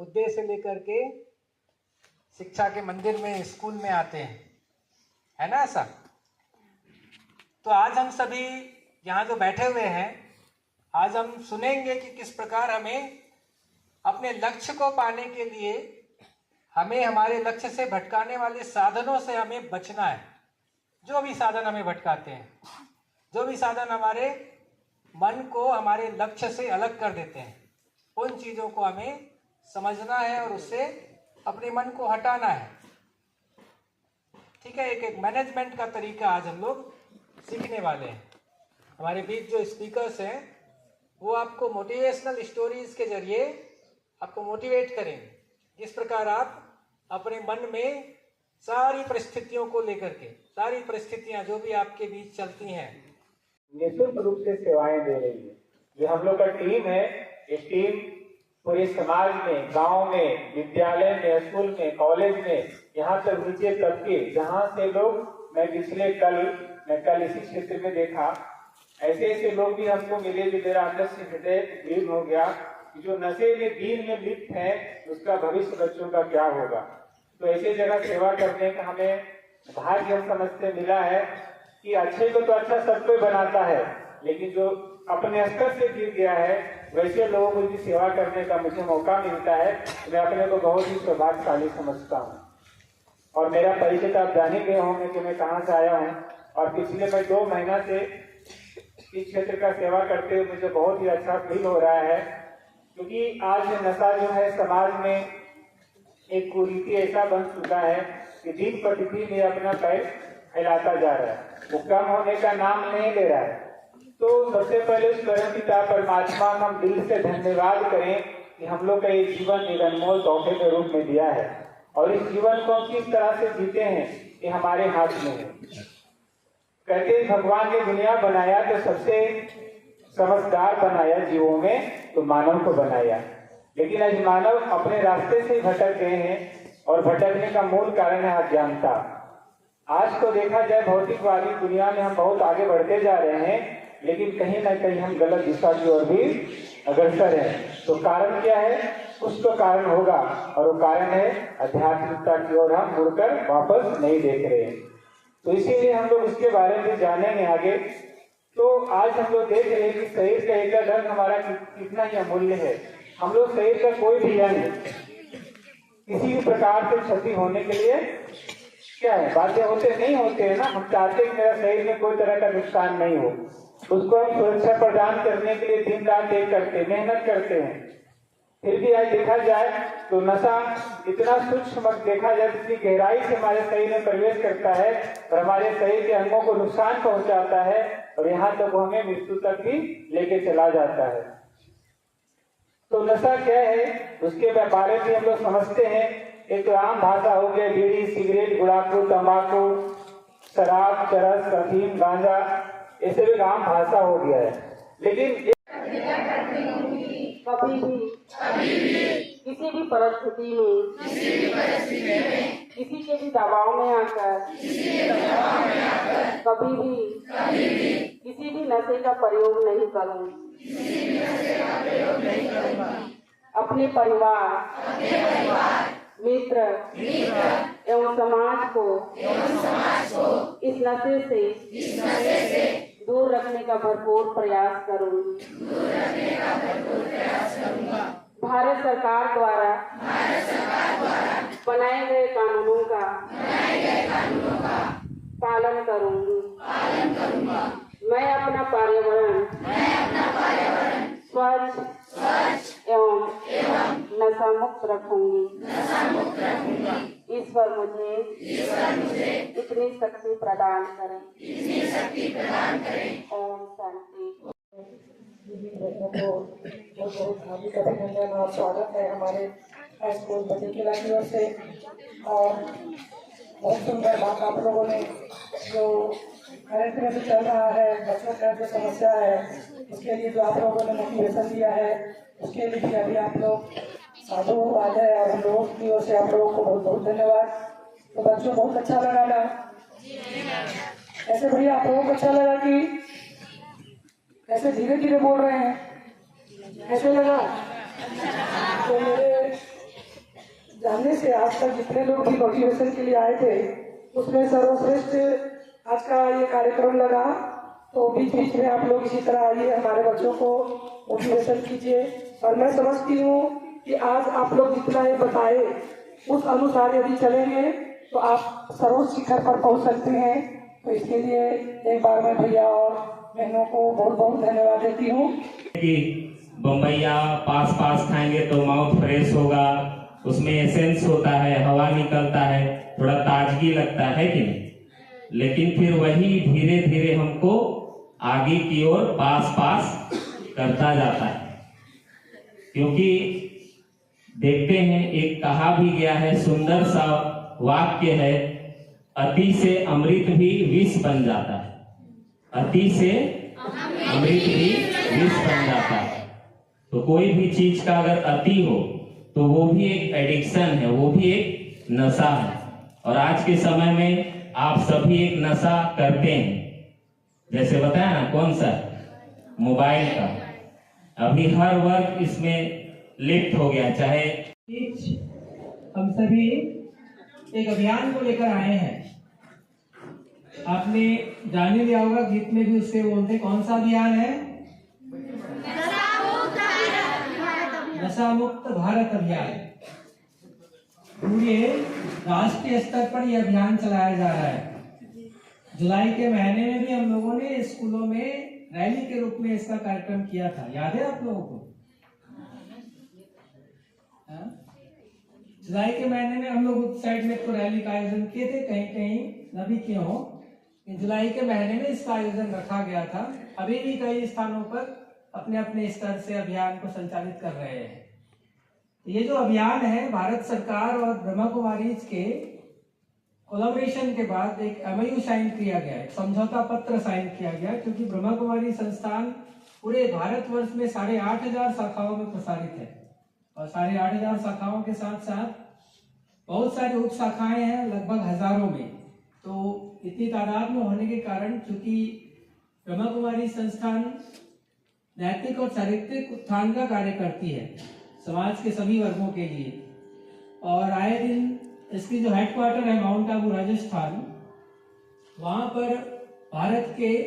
उद्देश्य से लेकर के शिक्षा के मंदिर में, स्कूल में आते हैं, है ना ऐसा। तो आज हम सभी यहाँ जो बैठे हुए हैं, आज हम सुनेंगे कि किस प्रकार हमें अपने लक्ष्य को पाने के लिए हमें हमारे लक्ष्य से भटकाने वाले साधनों से हमें बचना है। जो भी साधन हमें भटकाते हैं, जो भी साधन हमारे मन को हमारे लक्ष्य से अलग कर देते हैं, उन चीज़ों को हमें समझना है और उससे अपने मन को हटाना है। ठीक है, एक एक मैनेजमेंट का तरीका आज हम लोग सीखने वाले हैं। हमारे बीच जो स्पीकर्स हैं वो आपको मोटिवेशनल स्टोरीज के जरिए आपको मोटिवेट करेंगे, जिस प्रकार आप अपने मन में सारी परिस्थितियों को लेकर के, सारी परिस्थितियां जो भी आपके बीच चलती हैं, निःशुल्क रूप से सेवाएं दे रही है। जो हम लोग का टीम है, इस टीम पूरे समाज में, गांव में, विद्यालय में, स्कूल में, कॉलेज में, यहाँ तक नीचे तबके जहाँ से लोग मैं कल इसी क्षेत्र में देखा, ऐसे लोग भी हमको मिले जो मेरा अंदर से हृदय भीड़ हो गया कि जो नशे में दीन में लिप्त है उसका भविष्य बच्चों का क्या होगा। तो ऐसे जगह सेवा करने का हमें भाग्य हम समझते मिला है कि अच्छे को तो अच्छा सब कोई बनाता है, लेकिन जो अपने स्तर से गिर गया है वैसे लोगों को भी सेवा करने का मुझे मौका मिलता है। मैं अपने को बहुत ही सौभाग्यशाली समझता हूँ। और मेरा परिचय तो आप जान ही गए होंगे कि मैं कहाँ से आया हूँ, और पिछले मैं 2 महीना से इस क्षेत्र का सेवा करते हुए मुझे बहुत ही अच्छा फील हो रहा है। क्योंकि आज नशा जो है समाज में एक कुरीति ऐसा बन चुका है कि दिन प्रतिदिन ये अपना पैर फैलाता जा रहा है, वो कम होने का नाम नहीं ले रहा है। तो सबसे पहले उस परमपिता परमात्मा को हम दिल से धन्यवाद करें कि हम लोग का ये जीवन एक अनमोल तोहफे के रूप में दिया है, और इस जीवन को हम किस तरह से जीते हैं ये हमारे हाथ में है। कहते हैं भगवान ने दुनिया बनाया तो सबसे समझदार बनाया जीवों में, तो मानव को बनाया, लेकिन आज मानव अपने रास्ते से भटक गए हैं, और भटकने का मूल कारण है अज्ञानता। आज तो देखा जाए भौतिकवादी दुनिया में हम बहुत आगे बढ़ते जा रहे हैं, लेकिन कहीं ना कहीं हम गलत दिशा की ओर भी अग्रसर हैं। तो कारण क्या है? कुछ तो कारण होगा, और वो कारण है आध्यात्मिकता की ओर हम मुड़कर वापस नहीं देख रहे हैं। तो इसीलिए हम लोग इसके बारे में जानेंगे आगे। तो आज हम लोग देख रहे हैं कि शरीर का एक अंग हमारा कितना ही अमूल्य है। हम लोग शरीर का कोई भी अंग किसी भी प्रकार से क्षति होने के लिए क्या है, बाध्य होते नहीं होते हैं ना। हम चाहते हैं कि मेरा शरीर में कोई तरह का नुकसान नहीं हो, उसको हम सुरक्षा प्रदान करने के लिए दिन रात एक करते, मेहनत करते हैं। फिर भी आज देखा जाए तो नशा इतना सूक्ष्म देखा जाए, इतनी गहराई से हमारे शरीर में प्रवेश करता है और हमारे शरीर के अंगों को नुकसान पहुंचाता है, और यहाँ तक वो हमें मृत्यु तक भी लेके चला जाता है। तो नशा क्या है उसके बारे में हम लोग समझते हैं। एक तो आम भाषा हो गया बीड़ी, सिगरेट, गुड़ाखू, तंबाकू, शराब, चरस, अफीम, गांजा, ऐसे भी आम भाषा हो गया है। लेकिन कभी भी किसी भी परिस्थिति में किसी के भी दबाव में आकर कभी भी किसी भी नशे का प्रयोग नहीं करूँगी। अपने परिवार, मित्र एवं समाज को इस नशे से दूर रखने का भरपूर प्रयास करूंगी। भारत सरकार द्वारा बनाए गए कानूनों का पालन करूंगी। मैं अपना पर्यावरण स्वच्छ एवं नशा मुक्त रखूंगी। ईश्वर मुझे इतनी शक्ति प्रदान करें। ओम शांति। हार्दिक अभिनंदन और स्वागत है हमारे स्कूल बटेकिला की ओर से। और बहुत सुंदर बात आप लोगों ने जो करंट में चल रहा है, बच्चों का जो समस्या है, उसके लिए जो आप लोगों ने मोटिवेशन दिया है, उसके लिए भी अभी आप लोग साधुवाद है, और हम लोगों की ओर से आप लोगों को बहुत बहुत धन्यवाद। तो बच्चों बहुत अच्छा लगा ना? ऐसे भैया आप लोगों को अच्छा लगा कि ऐसे धीरे धीरे बोल रहे हैं, ऐसे लगा? तो मेरे जानने से आज तक जितने लोग भी मोटिवेशन के लिए आए थे उसमें सर्वश्रेष्ठ आज का ये कार्यक्रम लगा। तो बीच बीच में आप लोग इसी तरह आइए, हमारे बच्चों को मोटिवेशन कीजिए। और मैं समझती हूँ कि आज आप लोग जितना ये बताए उस अनुसार यदि चलेंगे तो आप सर्वोच्च शिखर पर पहुँच सकते हैं। तो इसके लिए एक बार मैं भैया और बहनों को बहुत बहुत धन्यवाद देती हूँ। कि बम्बैया पास खाएंगे तो माउथ फ्रेश होगा, उसमें एसेंस होता है, हवा निकलता है, थोड़ा ताजगी लगता है कि नहीं। लेकिन फिर वही धीरे धीरे हमको आगे की ओर पास करता जाता है। क्योंकि देखते हैं, एक कहा भी गया है, सुंदर सा वाक्य है, अति से अमृत भी विष बन जाता है। अति से अमृत भी विष बन जाता है। तो कोई भी चीज का अगर अति हो तो वो भी एक एडिक्शन है, वो भी एक नशा है। और आज के समय में आप सभी एक नशा करते हैं, जैसे बताया ना, कौन सा? मोबाइल का। अभी हर वर्ग इसमें लिप्त हो गया। चाहे हम सभी एक अभियान को लेकर आए हैं। आपने जान लिया होगा, गीत में भी उससे बोलते, कौन सा अभियान है? नशा मुक्त भारत अभियान। पूरे राष्ट्रीय स्तर पर यह अभियान चलाया जा रहा है। जुलाई के महीने में भी हम लोगों ने स्कूलों में रैली के रूप में इसका कार्यक्रम किया था, याद है आप लोगों को? जुलाई के महीने में हम लोग उस साइड में तो रैली का आयोजन किए थे, कहीं न भी किए हो। जुलाई के महीने में इसका आयोजन रखा गया था। अभी भी कई स्थानों पर अपने अपने स्तर से अभियान को संचालित कर रहे हैं। ये जो अभियान है, भारत सरकार और ब्रह्मा कुमारीज के कोलैबोरेशन के बाद एक MOU साइन किया गया, एक समझौता पत्र साइन किया गया। क्योंकि ब्रह्मा कुमारी संस्थान पूरे भारतवर्ष में 8,500 शाखाओं में प्रसारित है। और 8,500 शाखाओं के साथ साथ बहुत सारी उप शाखाएं हैं, लगभग हजारों में। तो इतनी तादाद में होने के कारण, चूंकि ब्रह्मा कुमारी संस्थान नैतिक और चारित्रिक उत्थान का कार्य करती है समाज के सभी वर्गों के लिए। और आए दिन इसकी जो हेडक्वार्टर है माउंट आबू राजस्थान, वहाँ पर भारत के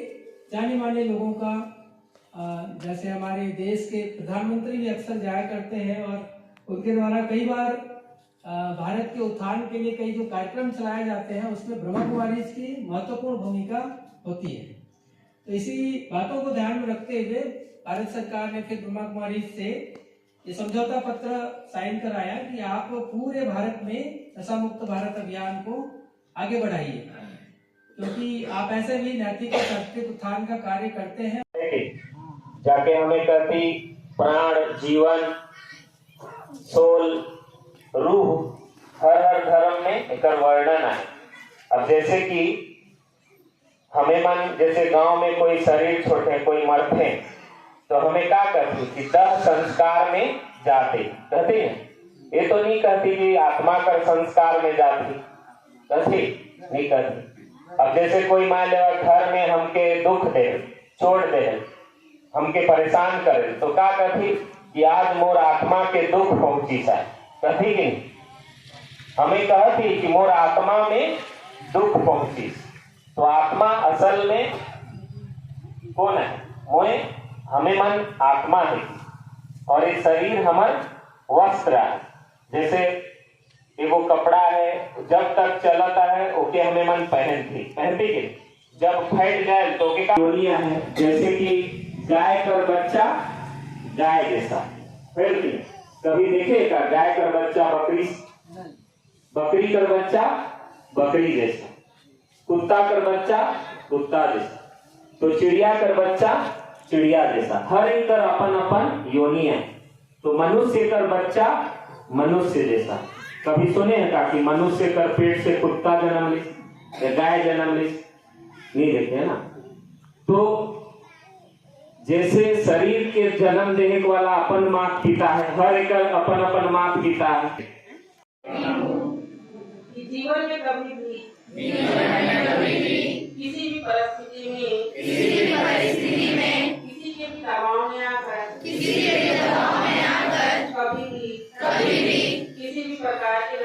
जाने माने लोगों का, जैसे हमारे देश के प्रधानमंत्री भी अक्सर जाया करते हैं और उनके द्वारा कई बार भारत के उत्थान के लिए कई जो कार्यक्रम चलाए जाते हैं उसमें ब्रह्मा कुमारीज की महत्वपूर्ण भूमिका होती है। तो इसी बातों को ध्यान में रखते हुए भारत सरकार ने फिर ब्रह्मा कुमारीज से ये समझौता पत्र साइन कराया कि आप पूरे भारत में नशा मुक्त भारत अभियान को आगे बढ़ाइए, क्योंकि आप ऐसे भी नैतिक और सात्विक उत्थान का कार्य करते हैं। जाके हमें कहती प्राण, जीवन, सोल, रूह, हर धर्म में एक वर्णन है। अब जैसे कि हमें मन, जैसे गांव में कोई शरीर छोटे, कोई मरते, तो हमें क्या कहती कि दह संस्कार में जाते, कहते हैं। ये तो नहीं कहती कि आत्मा कर संस्कार में जाती, कहती नहीं कहती। अब जैसे कोई मान लो घर में हमके दुख दे, छोड़ दे, हमके परेशान करे, तो क्या कहती कि आज मोर आत्मा के दुख पहुंची सा, कहती कि नहीं? हमें कहती कि मोर आत्मा में दुख पहुंची। तो आत्मा असल में कौन है? मोए हमें मन आत्मा है और ये शरीर हमार वस्त्र है। जैसे एगो कपड़ा है, जब तक चलता है ओके हमें मन पहनती के, जब फट जाए तो ओके का है। जैसे कि गाय का बच्चा गाय जैसा फैलती, कभी देखेगा गाय का बच्चा बकरी, बकरी का बच्चा बकरी जैसा, कुत्ता का बच्चा कुत्ता जैसा, तो चिड़िया का बच्चा चिड़िया जैसा। हर एक कर अपन अपन योनि है। तो मनुष्य का बच्चा मनुष्य जैसा। कभी सुने हैं का कि मनुष्य का पेट से कुत्ता जन्म ली या गाय जन्म ली? नहीं देखे ना। तो जैसे शरीर के जन्म देने वाला अपन माता पिता है, हर एक अपन अपन माता पिता है। जीवन में कभी भी किसी भी परिस्थिति में किसी के भी दबाव में आकर कभी भी किसी भी प्रकार के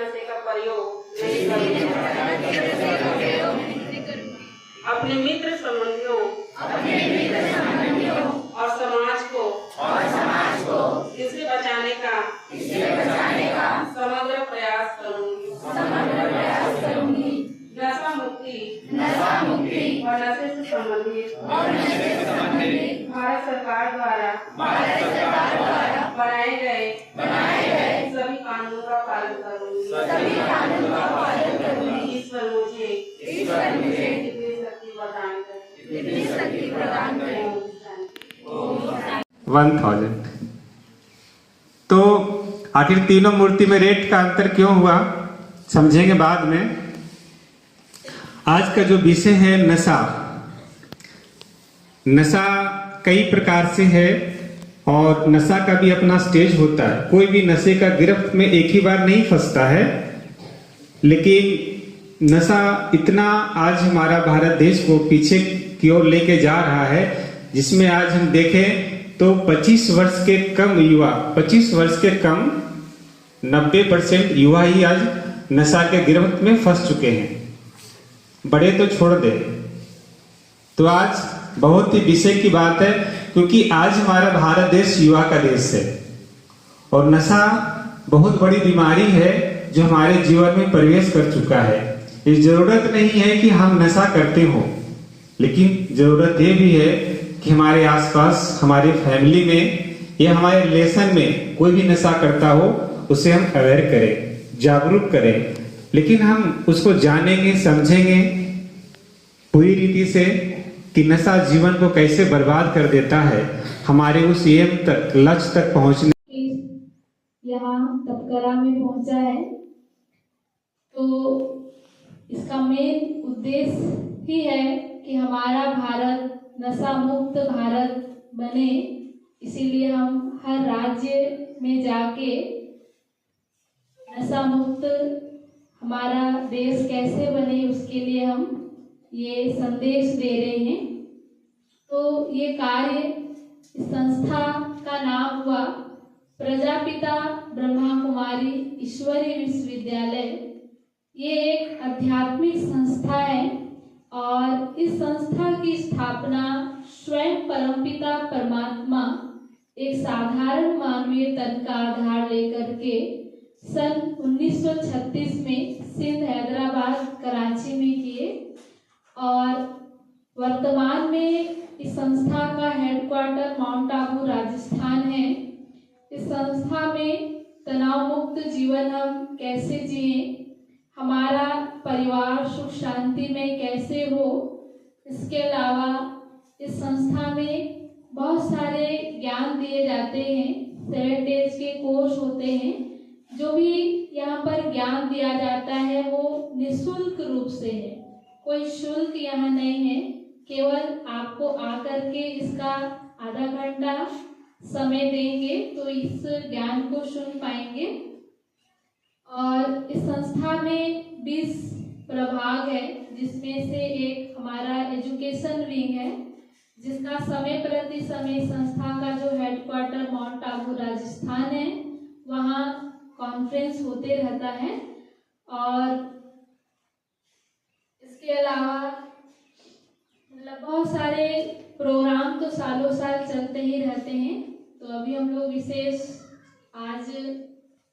प्रयोग अपने मित्र संबंधियों और समाज को इससे बचाने का समग्र प्रयास करूंगी। नशा मुक्ति और नशे से संबंधित भारत सरकार द्वारा बनाए गए सभी कानूनों का पालन करूंगी। ईश्वर मुझे इतनी शक्ति प्रदान करे। 1000। तो आखिर तीनों मूर्ति में रेट का अंतर क्यों हुआ समझेंगे बाद में। आज का जो विषय है नशा। नशा कई प्रकार से है और नशा का भी अपना स्टेज होता है। कोई भी नशे का गिरफ्त में एक ही बार नहीं फंसता है, लेकिन नशा इतना आज हमारा भारत देश को पीछे की ओर लेके जा रहा है, जिसमें आज हम देखें तो 25 वर्ष के कम युवा, 25 वर्ष के कम 90% युवा ही आज नशा के गिरफ्त में फंस चुके हैं। बड़े तो छोड़ दे। तो आज बहुत ही विषय की बात है, क्योंकि आज हमारा भारत देश युवा का देश है और नशा बहुत बड़ी बीमारी है जो हमारे जीवन में प्रवेश कर चुका है। ये जरूरत नहीं है कि हम नशा करते हो, लेकिन जरूरत ये भी है कि हमारे आसपास, हमारे फैमिली में या हमारे रिलेशन में कोई भी नशा करता हो उसे हम अवेयर करें, जागरूक करें। लेकिन हम उसको जानेंगे, समझेंगे पूरी रीति से कि नशा जीवन को कैसे बर्बाद कर देता है, हमारे उस एम तक, लक्ष्य तक पहुंचने। यहाँ तपकरा में पहुंचा है तो इसका मेन उद्देश्य ही है कि हमारा भारत नशा मुक्त भारत बने। इसीलिए हम हर राज्य में जाके नशा मुक्त हमारा देश कैसे बने उसके लिए हम ये संदेश दे रहे हैं। तो ये कार्य, इस संस्था का नाम हुआ प्रजापिता ब्रह्मा कुमारी ईश्वरीय विश्वविद्यालय। ये एक आध्यात्मिक संस्था है और इस संस्था की स्थापना स्वयं परमपिता परमात्मा एक साधारण मानवीय तन का आधार लेकर के सन 1936 में सिंध, हैदराबाद, कराची में किए और वर्तमान में इस संस्था का हेडक्वार्टर माउंट आबू, राजस्थान है। इस संस्था में तनाव मुक्त जीवन हम कैसे जिए, हमारा परिवार सुख शांति में कैसे हो, इसके अलावा इस संस्था में बहुत सारे ज्ञान दिए जाते हैं। 7 डेज के कोर्स होते हैं। जो भी यहाँ पर ज्ञान दिया जाता है वो निःशुल्क रूप से है, कोई शुल्क यहाँ नहीं है। केवल आपको आकर के इसका आधा घंटा समय देंगे तो इस ज्ञान को सुन पाएंगे। और इस संस्था में 20 प्रभाग है, जिसमें से एक हमारा एजुकेशन विंग है, जिसका समय प्रति समय संस्था का जो हेडक्वार्टर माउंट आबू राजस्थान है वहाँ कॉन्फ्रेंस होते रहता है। और इसके अलावा मतलब बहुत सारे प्रोग्राम तो सालों साल चलते ही रहते हैं। तो अभी हम लोग विशेष आज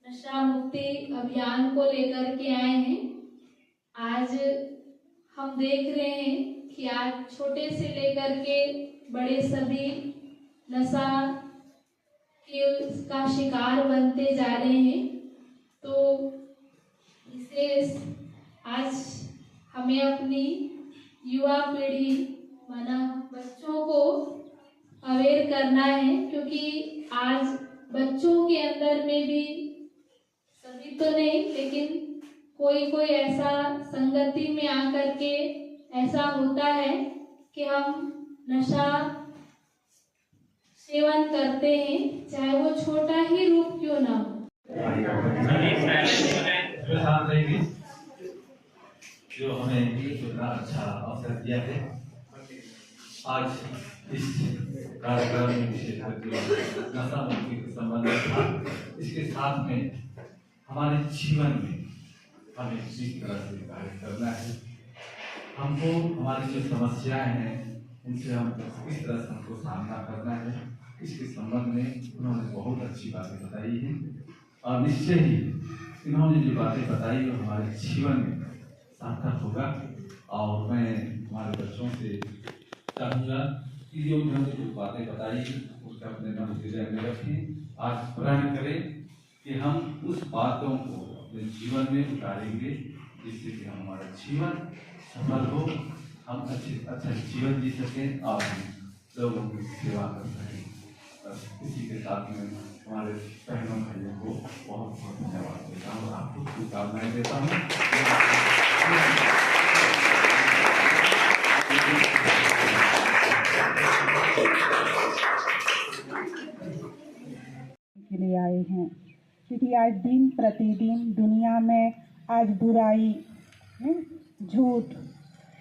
नशा मुक्ति अभियान को लेकर के आए हैं। आज हम देख रहे हैं कि आज छोटे से लेकर के बड़े सभी नशा का शिकार बनते जा रहे हैं। तो विशेष आज हमें अपनी युवा पीढ़ी माना बच्चों को अवेयर करना है, क्योंकि आज बच्चों के अंदर में भी, सभी तो नहीं लेकिन कोई कोई ऐसा संगति में आकर के ऐसा होता है कि हम नशा सेवन करते हैं, चाहे वो छोटा ही रूप क्यों ना हो। जो हमें इतना अच्छा अवसर दिया है आज इस कार्यक्रम में, विशेष करके नशा मुक्ति के संबंध था। इसके साथ में हमारे जीवन में हमें इसी तरह से कार्य करना है। हमको हमारी जो समस्याएं हैं उनसे हम किस तरह से हमको सामना करना है, इसके संबंध में उन्होंने बहुत अच्छी बातें बताई हैं और निश्चय ही इन्होंने जो बातें बताई वो हमारे जीवन में सार्थक होगा। और मैं हमारे बच्चों से चाहूँगा कि जो इन्होंने जो बातें बताई उसका अपने मन हृदय में रखें, आज प्रण करें कि हम उस बातों को अपने जीवन में उतारेंगे जिससे कि हमारा जीवन सफल हो, हम अच्छा जीवन जी सकें और लोगों की सेवा कर सकें। इसी के साथ में हमारे बहनों भाइयों को बहुत बहुत धन्यवाद देता हूँ, आपको शुभकामनाएं देता हूँ। के लिए आए हैं क्योंकि आज दिन प्रतिदिन दुनिया में आज बुराई, झूठ,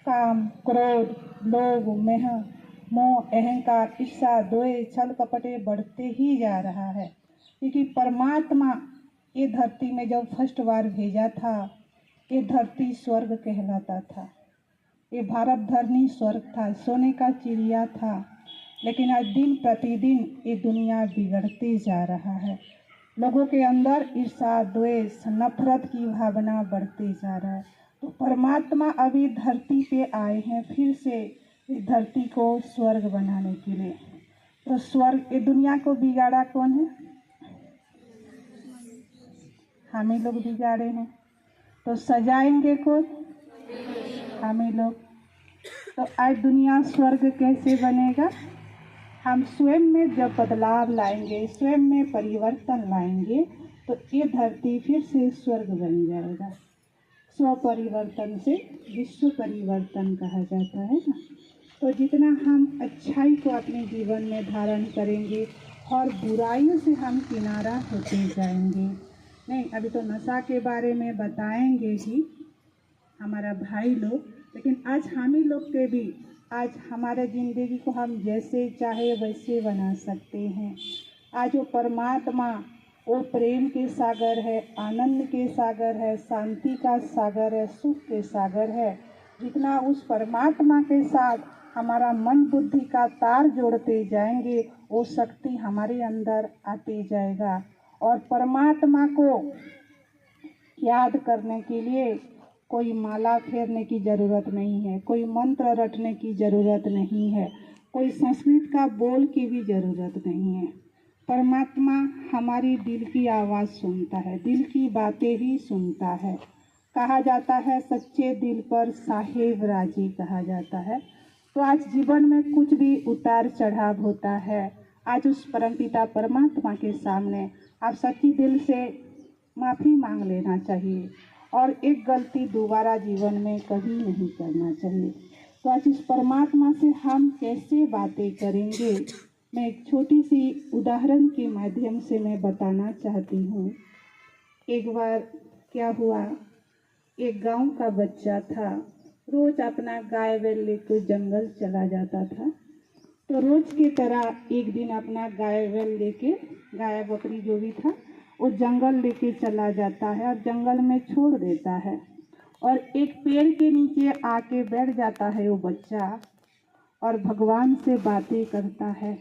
काम, क्रोध, लोभ, मोह, अहंकार, ईर्ष्या, द्वेष, छल कपटे बढ़ते ही जा रहा है। क्योंकि परमात्मा ये धरती में जब फर्स्ट बार भेजा था, ये धरती स्वर्ग कहलाता था, ये भारत धरनी स्वर्ग था, सोने का चिड़िया था। लेकिन आज दिन प्रतिदिन ये दुनिया बिगड़ते जा रहा है, लोगों के अंदर ईर्ष्या, द्वेष, नफरत की भावना बढ़ते जा रहा है। तो परमात्मा अभी धरती पे आए हैं फिर से इस धरती को स्वर्ग बनाने के लिए। तो स्वर्ग, ये दुनिया को बिगाड़ा कौन है? हम ही लोग बिगाड़े हैं। तो सजाएंगे कौन? हम ही लोग। तो आज दुनिया स्वर्ग कैसे बनेगा? हम स्वयं में जब बदलाव लाएंगे, स्वयं में परिवर्तन लाएंगे, तो ये धरती फिर से स्वर्ग बन जाएगा। स्व परिवर्तन से विश्व परिवर्तन कहा जाता है ना। तो जितना हम अच्छाई को अपने जीवन में धारण करेंगे और बुराइयों से हम किनारा होते जाएंगे। नहीं, अभी तो नशा के बारे में बताएंगे ही हमारा भाई लोग, लेकिन आज हम ही लोग के भी आज हमारे ज़िंदगी को हम जैसे चाहे वैसे बना सकते हैं। आज वो परमात्मा, वो प्रेम के सागर है, आनंद के सागर है, शांति का सागर है, सुख के सागर है। जितना उस परमात्मा के साथ हमारा मन बुद्धि का तार जोड़ते जाएंगे, वो शक्ति हमारे अंदर आते जाएगा। और परमात्मा को याद करने के लिए कोई माला फेरने की ज़रूरत नहीं है, कोई मंत्र रटने की ज़रूरत नहीं है, कोई संस्कृत का बोल की भी ज़रूरत नहीं है। परमात्मा हमारी दिल की आवाज़ सुनता है, दिल की बातें ही सुनता है। कहा जाता है सच्चे दिल पर साहेब राजी कहा जाता है। तो आज जीवन में कुछ भी उतार चढ़ाव होता है, आज उस परमपिता परमात्मा के सामने आप सच्ची दिल से माफ़ी मांग लेना चाहिए और एक गलती दोबारा जीवन में कभी नहीं करना चाहिए। तो आज इस परमात्मा से हम कैसे बातें करेंगे, मैं एक छोटी सी उदाहरण के माध्यम से मैं बताना चाहती हूँ। एक बार क्या हुआ, एक गांव का बच्चा था, रोज अपना गाय बैल लेकर जंगल चला जाता था। तो रोज की तरह एक दिन अपना गाय बैल लेके, गाय बकरी जो भी था, वो जंगल लेके चला जाता है और जंगल में छोड़ देता है। और एक पेड़ के नीचे आके बैठ जाता है वो बच्चा और भगवान से बातें करता है।